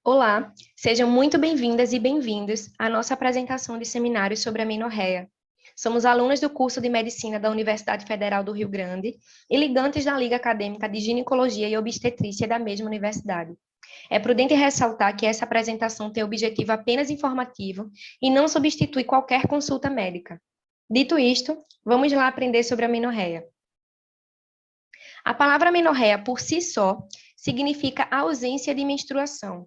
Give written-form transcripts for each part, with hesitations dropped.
Olá, sejam muito bem-vindas e bem-vindos à nossa apresentação de seminários sobre amenorreia. Somos alunas do curso de Medicina da Universidade Federal do Rio Grande e ligantes da Liga Acadêmica de Ginecologia e Obstetrícia da mesma universidade. É prudente ressaltar que essa apresentação tem objetivo apenas informativo e não substitui qualquer consulta médica. Dito isto, vamos lá aprender sobre a amenorreia. A palavra amenorreia, por si só, significa ausência de menstruação.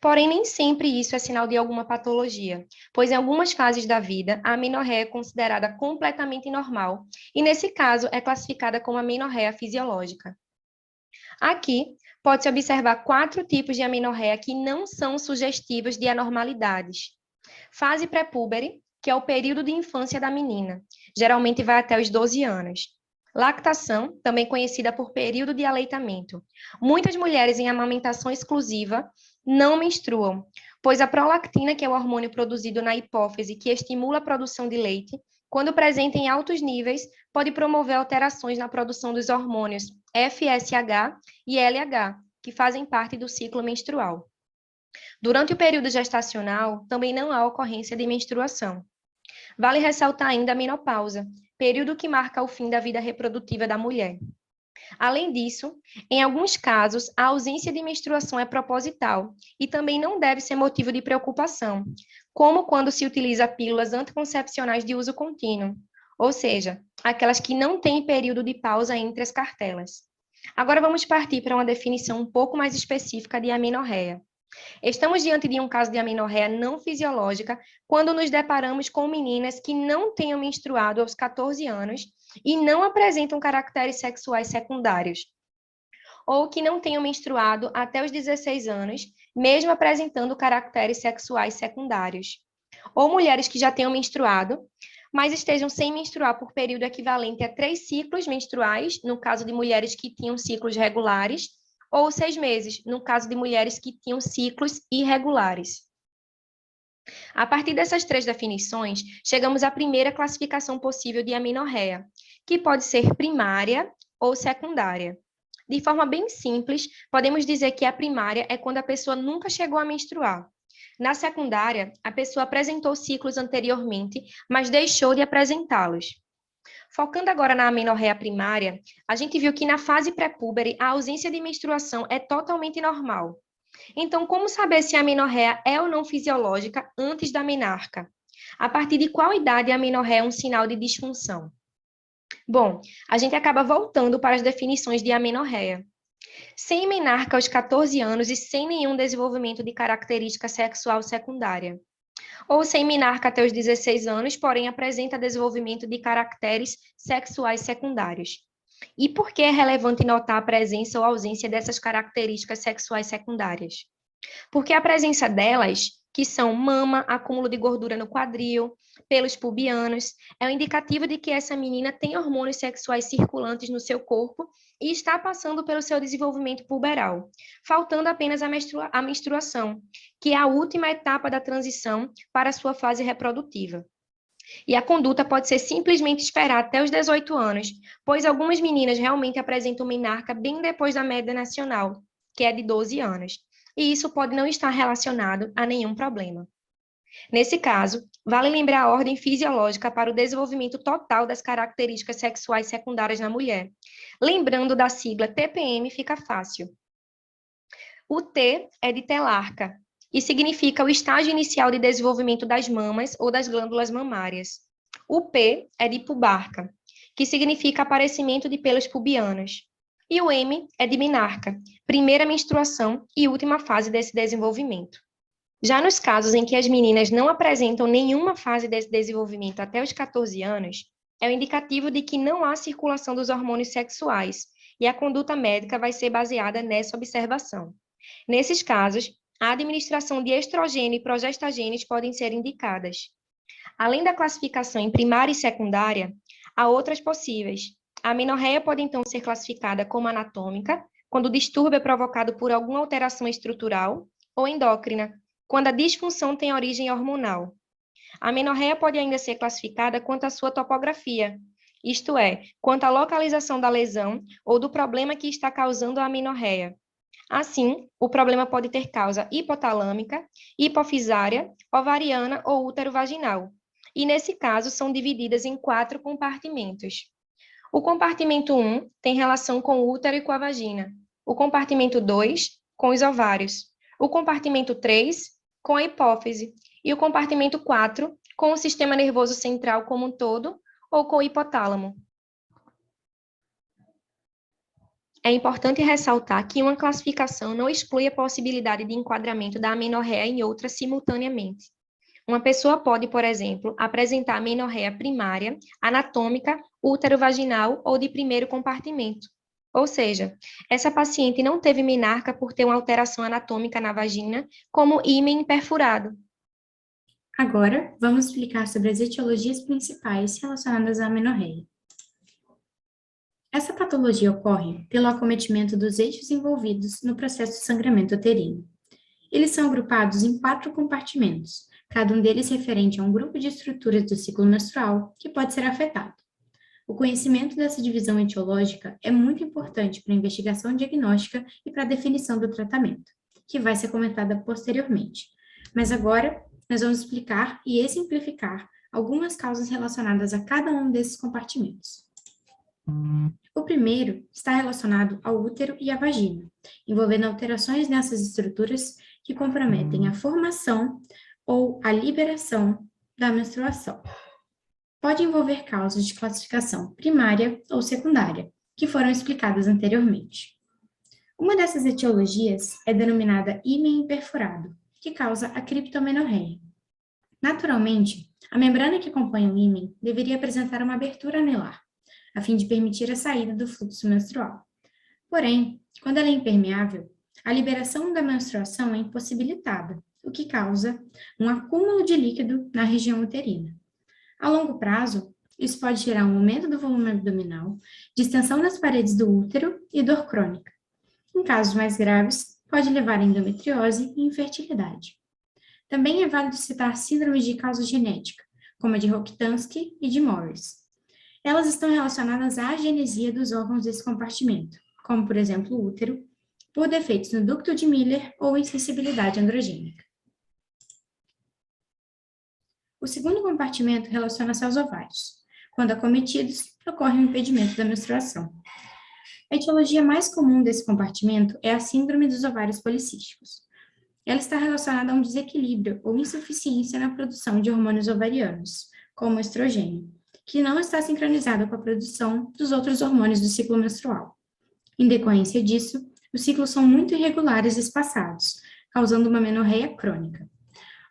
Porém, nem sempre isso é sinal de alguma patologia, pois em algumas fases da vida, a amenorreia é considerada completamente normal e, nesse caso, é classificada como amenorreia fisiológica. Aqui, pode-se observar 4 tipos de amenorreia que não são sugestivos de anormalidades. Fase pré-púbere, que é o período de infância da menina, geralmente vai até os 12 anos. Lactação, também conhecida por período de aleitamento. Muitas mulheres em amamentação exclusiva não menstruam, pois a prolactina, que é o hormônio produzido na hipófise que estimula a produção de leite, quando presente em altos níveis, pode promover alterações na produção dos hormônios FSH e LH, que fazem parte do ciclo menstrual. Durante o período gestacional, também não há ocorrência de menstruação. Vale ressaltar ainda a menopausa, período que marca o fim da vida reprodutiva da mulher. Além disso, em alguns casos, a ausência de menstruação é proposital e também não deve ser motivo de preocupação, como quando se utiliza pílulas anticoncepcionais de uso contínuo, ou seja, aquelas que não têm período de pausa entre as cartelas. Agora vamos partir para uma definição um pouco mais específica de amenorreia. Estamos diante de um caso de amenorreia não fisiológica quando nos deparamos com meninas que não tenham menstruado aos 14 anos e não apresentam caracteres sexuais secundários, ou que não tenham menstruado até os 16 anos, mesmo apresentando caracteres sexuais secundários, ou mulheres que já tenham menstruado, mas estejam sem menstruar por período equivalente a 3 ciclos menstruais, no caso de mulheres que tinham ciclos regulares, ou 6 meses, no caso de mulheres que tinham ciclos irregulares. A partir dessas 3 definições, chegamos à primeira classificação possível de amenorreia, que pode ser primária ou secundária. De forma bem simples, podemos dizer que a primária é quando a pessoa nunca chegou a menstruar. Na secundária, a pessoa apresentou ciclos anteriormente, mas deixou de apresentá-los. Focando agora na amenorreia primária, a gente viu que na fase pré-púbere a ausência de menstruação é totalmente normal. Então, como saber se a amenorreia é ou não fisiológica antes da menarca? A partir de qual idade a amenorreia é um sinal de disfunção? Bom, a gente acaba voltando para as definições de amenorreia. Sem menarca aos 14 anos e sem nenhum desenvolvimento de característica sexual secundária. Ou sem menarca até os 16 anos, porém apresenta desenvolvimento de caracteres sexuais secundários. E por que é relevante notar a presença ou ausência dessas características sexuais secundárias? Porque a presença delas, que são mama, acúmulo de gordura no quadril, pelos pubianos, é um indicativo de que essa menina tem hormônios sexuais circulantes no seu corpo e está passando pelo seu desenvolvimento puberal, faltando apenas a menstruação, que é a última etapa da transição para a sua fase reprodutiva. E a conduta pode ser simplesmente esperar até os 18 anos, pois algumas meninas realmente apresentam menarca bem depois da média nacional, que é de 12 anos. E isso pode não estar relacionado a nenhum problema. Nesse caso, vale lembrar a ordem fisiológica para o desenvolvimento total das características sexuais secundárias na mulher. Lembrando da sigla TPM, fica fácil. O T é de telarca e significa o estágio inicial de desenvolvimento das mamas ou das glândulas mamárias. O P é de pubarca, que significa aparecimento de pelos pubianos. E o M é de menarca, primeira menstruação e última fase desse desenvolvimento. Já nos casos em que as meninas não apresentam nenhuma fase desse desenvolvimento até os 14 anos, é um indicativo de que não há circulação dos hormônios sexuais, e a conduta médica vai ser baseada nessa observação. Nesses casos, a administração de estrogênio e progestagenes podem ser indicadas. Além da classificação em primária e secundária, há outras possíveis. A amenorreia pode então ser classificada como anatômica, quando o distúrbio é provocado por alguma alteração estrutural, ou endócrina, quando a disfunção tem origem hormonal. A amenorreia pode ainda ser classificada quanto à sua topografia, isto é, quanto à localização da lesão ou do problema que está causando a amenorreia. Assim, o problema pode ter causa hipotalâmica, hipofisária, ovariana ou útero-vaginal. E, nesse caso, são divididas em 4 compartimentos. O compartimento 1 tem relação com o útero e com a vagina. O compartimento 2, com os ovários. O compartimento 3, com a hipófise. E o compartimento 4, com o sistema nervoso central como um todo ou com o hipotálamo. É importante ressaltar que uma classificação não exclui a possibilidade de enquadramento da amenorreia em outra simultaneamente. Uma pessoa pode, por exemplo, apresentar amenorreia primária, anatômica, útero-vaginal ou de primeiro compartimento. Ou seja, essa paciente não teve menarca por ter uma alteração anatômica na vagina, como ímen perfurado. Agora, vamos explicar sobre as etiologias principais relacionadas à amenorreia. Essa patologia ocorre pelo acometimento dos eixos envolvidos no processo de sangramento uterino. Eles são agrupados em 4 compartimentos, cada um deles referente a um grupo de estruturas do ciclo menstrual que pode ser afetado. O conhecimento dessa divisão etiológica é muito importante para a investigação diagnóstica e para a definição do tratamento, que vai ser comentada posteriormente. Mas agora, nós vamos explicar e exemplificar algumas causas relacionadas a cada um desses compartimentos. O primeiro está relacionado ao útero e à vagina, envolvendo alterações nessas estruturas que comprometem a formação ou a liberação da menstruação. Pode envolver causas de classificação primária ou secundária, que foram explicadas anteriormente. Uma dessas etiologias é denominada ímen perfurado, que causa a criptomenorreia. Naturalmente, a membrana que compõe o ímen deveria apresentar uma abertura anelar, a fim de permitir a saída do fluxo menstrual. Porém, quando ela é impermeável, a liberação da menstruação é impossibilitada, o que causa um acúmulo de líquido na região uterina. A longo prazo, isso pode gerar um aumento do volume abdominal, distensão das paredes do útero e dor crônica. Em casos mais graves, pode levar a endometriose e infertilidade. Também é válido citar síndromes de causa genética, como a de Rokitansky e de Morris. Elas estão relacionadas à agenesia dos órgãos desse compartimento, como, por exemplo, o útero, por defeitos no ducto de Miller ou insensibilidade androgênica. O segundo compartimento relaciona-se aos ovários. Quando acometidos, ocorre o impedimento da menstruação. A etiologia mais comum desse compartimento é a síndrome dos ovários policísticos. Ela está relacionada a um desequilíbrio ou insuficiência na produção de hormônios ovarianos, como o estrogênio, que não está sincronizado com a produção dos outros hormônios do ciclo menstrual. Em decorrência disso, os ciclos são muito irregulares e espaçados, causando uma menorreia crônica.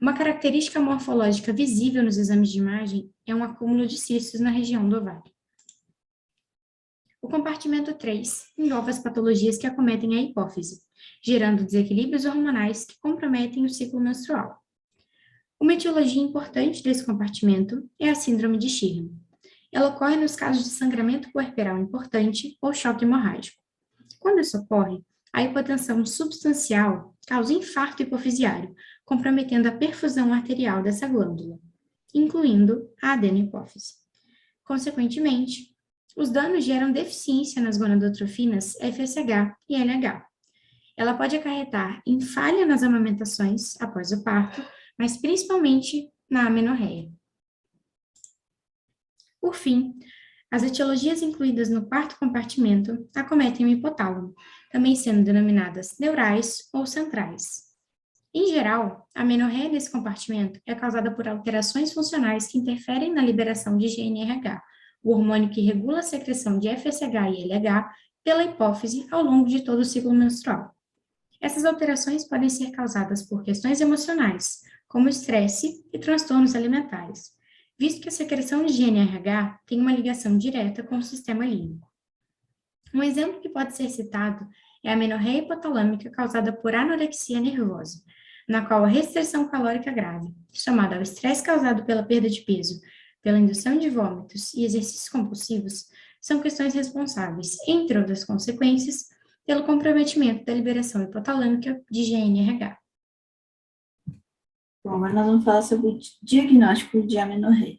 Uma característica morfológica visível nos exames de imagem é um acúmulo de cistos na região do ovário. O compartimento 3 envolve as patologias que acometem a hipófise, gerando desequilíbrios hormonais que comprometem o ciclo menstrual. Uma etiologia importante desse compartimento é a síndrome de Sheehan. Ela ocorre nos casos de sangramento puerperal importante ou choque hemorrágico. Quando isso ocorre, a hipotensão substancial causa infarto hipofisiário, comprometendo a perfusão arterial dessa glândula, incluindo a adenohipófise. Consequentemente, os danos geram deficiência nas gonadotrofinas FSH e LH. Ela pode acarretar em falha nas amamentações após o parto, mas principalmente na amenorreia. Por fim, as etiologias incluídas no quarto compartimento acometem o hipotálamo, também sendo denominadas neurais ou centrais. Em geral, a amenorreia desse compartimento é causada por alterações funcionais que interferem na liberação de GNRH, o hormônio que regula a secreção de FSH e LH pela hipófise ao longo de todo o ciclo menstrual. Essas alterações podem ser causadas por questões emocionais, como estresse e transtornos alimentares, visto que a secreção de GNRH tem uma ligação direta com o sistema límbico. Um exemplo que pode ser citado é a amenorreia hipotalâmica causada por anorexia nervosa, na qual a restrição calórica grave, somada ao estresse causado pela perda de peso, pela indução de vômitos e exercícios compulsivos, são questões responsáveis, entre outras consequências, pelo comprometimento da liberação hipotalâmica de GNRH. Bom, agora nós vamos falar sobre o diagnóstico de amenorreia.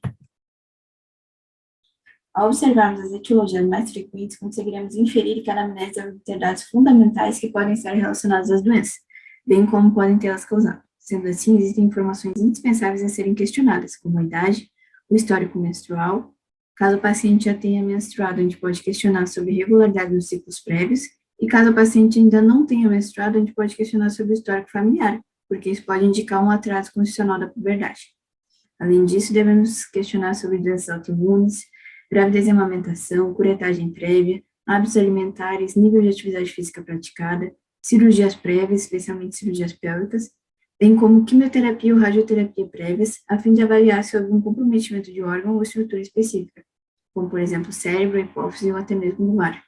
Ao observarmos as etiologias mais frequentes, conseguiremos inferir que a anamnese deve ter dados fundamentais que podem estar relacionados às doenças, bem como podem tê-las causado. Sendo assim, existem informações indispensáveis a serem questionadas, como a idade, o histórico menstrual. Caso o paciente já tenha menstruado, a gente pode questionar sobre regularidade nos ciclos prévios, e caso o paciente ainda não tenha menstruado, a gente pode questionar sobre o histórico familiar, porque isso pode indicar um atraso constitucional da puberdade. Além disso, devemos questionar sobre doenças autoimunes, gravidez e amamentação, curetagem prévia, hábitos alimentares, nível de atividade física praticada, cirurgias prévias, especialmente cirurgias pélvicas, bem como quimioterapia ou radioterapia prévias, a fim de avaliar se houve um comprometimento de órgão ou estrutura específica, como, por exemplo, cérebro, hipófise ou até mesmo luar.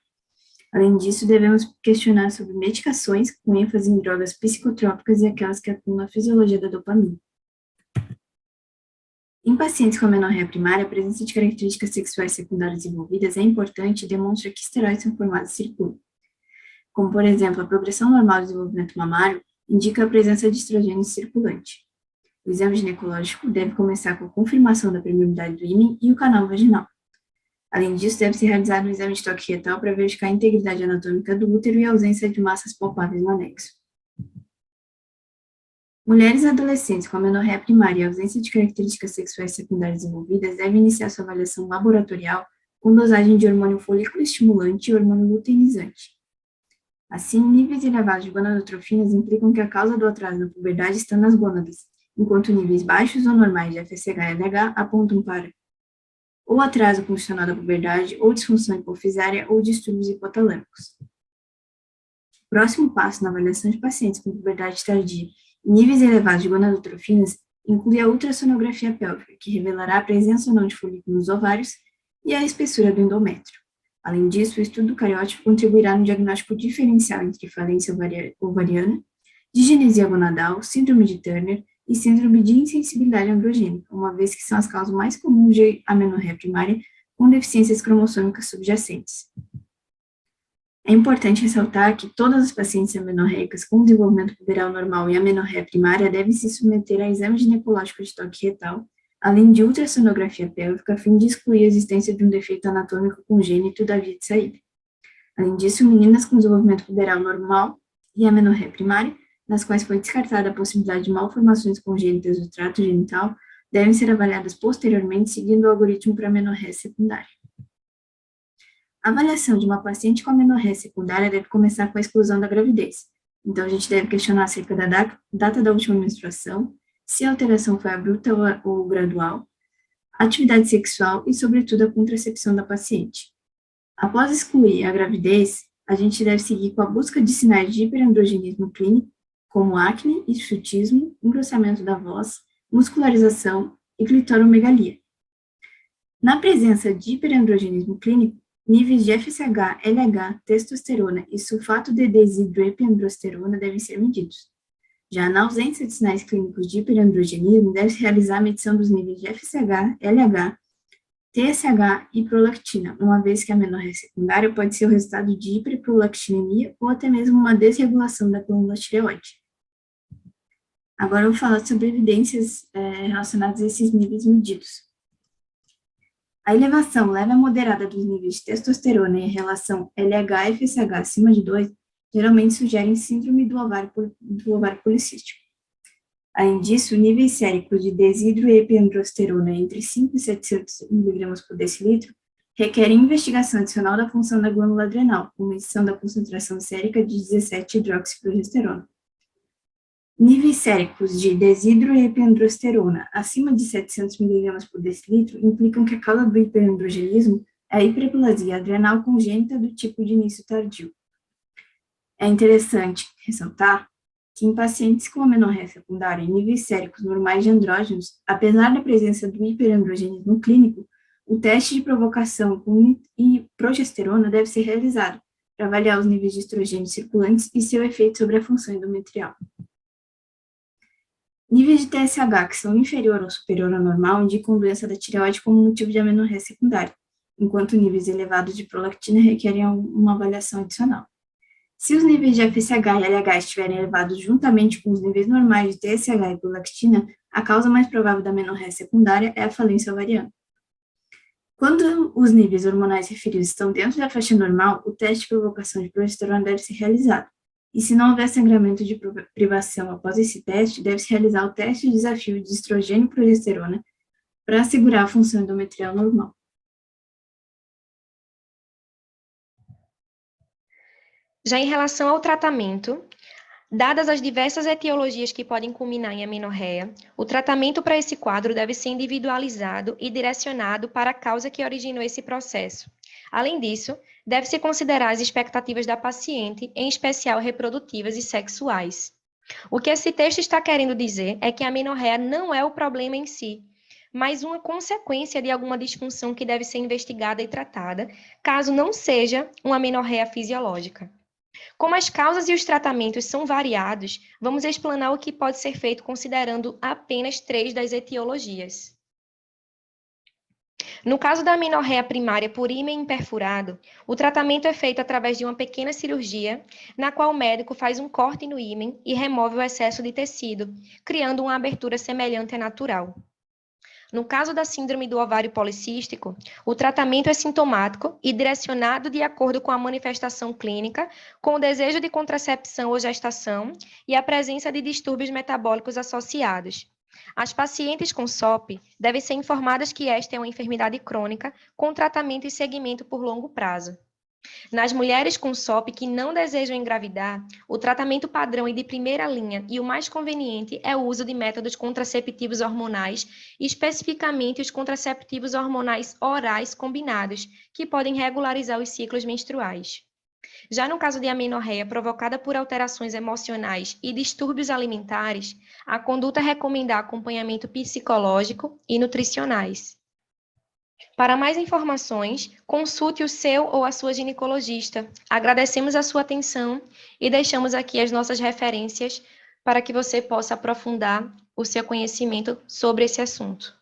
Além disso, devemos questionar sobre medicações, com ênfase em drogas psicotrópicas e aquelas que atuam na fisiologia da dopamina. Em pacientes com amenorreia primária, a presença de características sexuais secundárias envolvidas é importante e demonstra que esteroides são formados e circulam. Como, por exemplo, a progressão normal do desenvolvimento mamário indica a presença de estrogênio circulante. O exame ginecológico deve começar com a confirmação da permeabilidade do ímen e o canal vaginal. Além disso, deve ser realizado um exame de toque retal para verificar a integridade anatômica do útero e a ausência de massas palpáveis no anexo. Mulheres e adolescentes com amenorreia primária e ausência de características sexuais secundárias envolvidas devem iniciar sua avaliação laboratorial com dosagem de hormônio folículo estimulante e hormônio luteinizante. Assim, níveis elevados de gonadotrofinas implicam que a causa do atraso da puberdade está nas gônadas, enquanto níveis baixos ou normais de FSH e LH apontam para ou atraso constitucional da puberdade, ou disfunção hipofisária, ou distúrbios hipotalâmicos. O próximo passo na avaliação de pacientes com puberdade tardia e níveis elevados de gonadotrofinas inclui a ultrassonografia pélvica, que revelará a presença ou não de folículos nos ovários e a espessura do endométrio. Além disso, o estudo cariótipo contribuirá no diagnóstico diferencial entre falência ovariana, digenesia gonadal, síndrome de Turner e síndrome de insensibilidade androgênica, uma vez que são as causas mais comuns de amenorreia primária com deficiências cromossômicas subjacentes. É importante ressaltar que todas as pacientes amenorreicas com desenvolvimento puberal normal e amenorreia primária devem se submeter a exame ginecológico de toque retal, além de ultrassonografia pélvica, a fim de excluir a existência de um defeito anatômico congênito da via de saída. Além disso, meninas com desenvolvimento puberal normal e amenorreia primária, nas quais foi descartada a possibilidade de malformações congênitas do trato genital, devem ser avaliadas posteriormente seguindo o algoritmo para amenorreia secundária. A avaliação de uma paciente com amenorreia secundária deve começar com a exclusão da gravidez. Então, a gente deve questionar acerca da data da última menstruação, se a alteração foi abrupta ou gradual, a atividade sexual e, sobretudo, a contracepção da paciente. Após excluir a gravidez, a gente deve seguir com a busca de sinais de hiperandrogenismo clínico, como acne, hirsutismo, engrossamento da voz, muscularização e clitoromegalia. Na presença de hiperandrogenismo clínico, níveis de FSH, LH, testosterona e sulfato de desidroepiandrosterona devem ser medidos. Já na ausência de sinais clínicos de hiperandrogenismo, deve-se realizar a medição dos níveis de FSH, LH, TSH e prolactina, uma vez que a amenorreia secundária pode ser o resultado de hiperprolactinemia ou até mesmo uma desregulação da glândula tireoide. Agora eu vou falar sobre evidências relacionadas a esses níveis medidos. A elevação leve a moderada dos níveis de testosterona em relação LH-FSH acima de 2 geralmente sugerem síndrome do ovário policístico. Além disso, níveis séricos de desidroepiandrosterona entre 5 e 700 mg por decilitro requerem investigação adicional da função da glândula adrenal, com medição da concentração sérica de 17-hidroxiprogesterona. Níveis séricos de desidroepiandrosterona acima de 700 mg por decilitro implicam que a causa do hiperandrogenismo é a hiperplasia adrenal congênita do tipo de início tardio. É interessante ressaltar que em pacientes com amenorreia secundária em níveis séricos normais de andrógenos, apesar da presença do hiperandrogenismo clínico, o teste de provocação com progesterona deve ser realizado para avaliar os níveis de estrogênio circulantes e seu efeito sobre a função endometrial. Níveis de TSH que são inferior ou superior ao normal indicam doença da tireoide como motivo de amenorreia secundária, enquanto níveis elevados de prolactina requerem uma avaliação adicional. Se os níveis de FSH e LH estiverem elevados juntamente com os níveis normais de TSH e prolactina, a causa mais provável da amenorreia secundária é a falência ovariana. Quando os níveis hormonais referidos estão dentro da faixa normal, o teste de provocação de progesterona deve ser realizado. E se não houver sangramento de privação após esse teste, deve-se realizar o teste de desafio de estrogênio e progesterona para assegurar a função endometrial normal. Já em relação ao tratamento, dadas as diversas etiologias que podem culminar em amenorreia, o tratamento para esse quadro deve ser individualizado e direcionado para a causa que originou esse processo. Além disso, deve-se considerar as expectativas da paciente, em especial reprodutivas e sexuais. O que esse texto está querendo dizer é que a amenorreia não é o problema em si, mas uma consequência de alguma disfunção que deve ser investigada e tratada, caso não seja uma amenorreia fisiológica. Como as causas e os tratamentos são variados, vamos explanar o que pode ser feito considerando apenas 3 das etiologias. No caso da amenorreia primária por ímen imperfurado, o tratamento é feito através de uma pequena cirurgia, na qual o médico faz um corte no ímen e remove o excesso de tecido, criando uma abertura semelhante à natural. No caso da síndrome do ovário policístico, o tratamento é sintomático e direcionado de acordo com a manifestação clínica, com o desejo de contracepção ou gestação e a presença de distúrbios metabólicos associados. As pacientes com SOP devem ser informadas que esta é uma enfermidade crônica com tratamento e seguimento por longo prazo. Nas mulheres com SOP que não desejam engravidar, o tratamento padrão e de primeira linha e o mais conveniente é o uso de métodos contraceptivos hormonais, especificamente os contraceptivos hormonais orais combinados, que podem regularizar os ciclos menstruais. Já no caso de amenorreia provocada por alterações emocionais e distúrbios alimentares, a conduta é recomendar acompanhamento psicológico e nutricionais. Para mais informações, consulte o seu ou a sua ginecologista. Agradecemos a sua atenção e deixamos aqui as nossas referências para que você possa aprofundar o seu conhecimento sobre esse assunto.